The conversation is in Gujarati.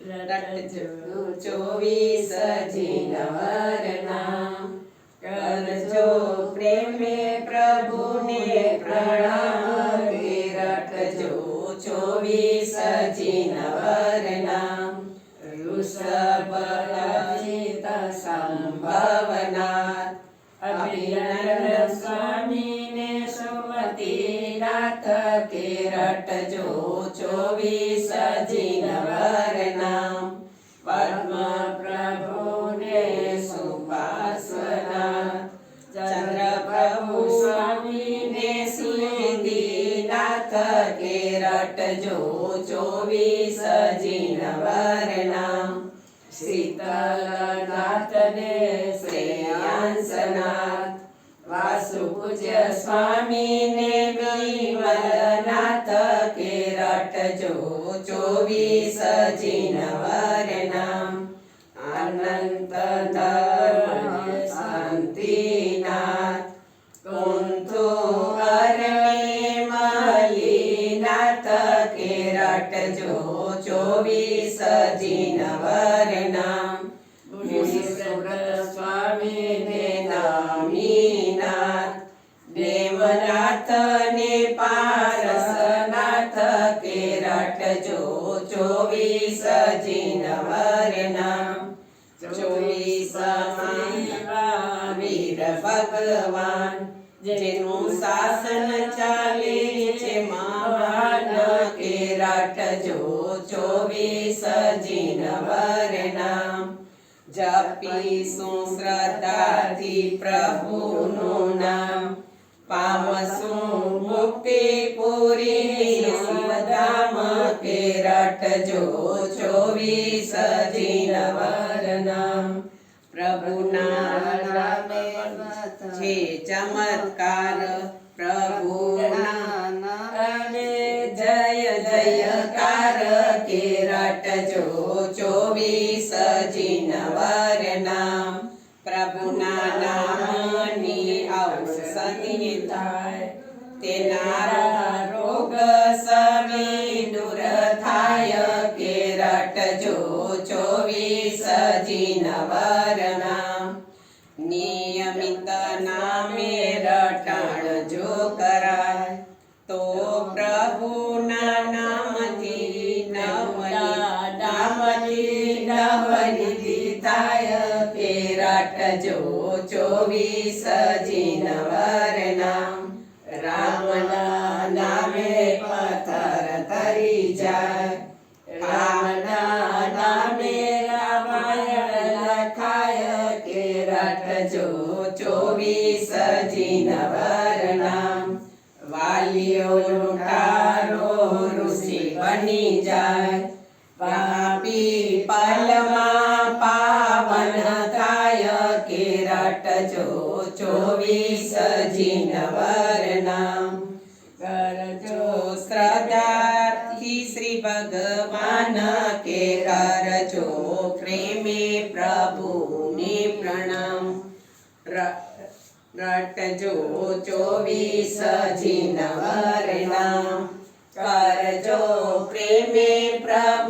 રટજો 24 નવરના કરજો પ્રેમે પ્રભુને પ્રણામ કે રટજો 24 નવરના વૃષભ સંભાવના અભિનંદન સ્વામીને સુમતી નાથ કે રટજો 24 નવરના પદ્મ પ્રભુને સુપાસના ચંદ્ર પ્રભુ સ્વામીને સિદ્ધિ નાથ કે રટજો 24 નવરના શીતલનાથને શ્રેયાંસનાથ વાસુ પૂજ્ય સ્વામીને વિમલનાથ કે રટજો 24 નવરના અનંત ધર્મ શાંતિનાથ કુંતુ અરણે મલીનાથ કે રટજો 24 નવરના મુનિવ્રત સ્વામીને નામીનાથ દેવનાથ ને પારસનાથ કે રટજો 24 નવરના 24 વીર ભગવાન જેનું શાસન ચાલે છે મહાન કે રટજો 24 નવરના જપીશું શ્રદ્ધાથી પ્રભુનું નામ પામશું મુક્તિ પૂરી શિવધામ કે રટજો 24 નવરના પ્રભુના નામે છે ચમત્કાર પ્રભુના નામે જય જયકાર કે રટજો 24 નવરના પ્રભુના નામની ઔષધિ થાય તેના રોગ સવે દૂર થાય કે રટજો 24 નવરના નિયમિત નામે રટણ જો કરાય તો પ્રભુના નામથી નવનિધિ થાય કે રટજો 24 નવરના રામના નામે પથ્થર તરી જાય રામના નામે રામાયણ લખાય કે રટજો 24 નવરના વાલીઓ લૂંટારો ઋષિ બની જાય પાપી પલમાં પાવન થાય કે રટજો 24 નવરના કરજો શ્રદ્ધાથી શ્રી ભગવાન કે કરજો પ્રેમે પ્રભુને પ્રણામ રટજો 24 નવરના કરજો પ્રેમે પ્રભુ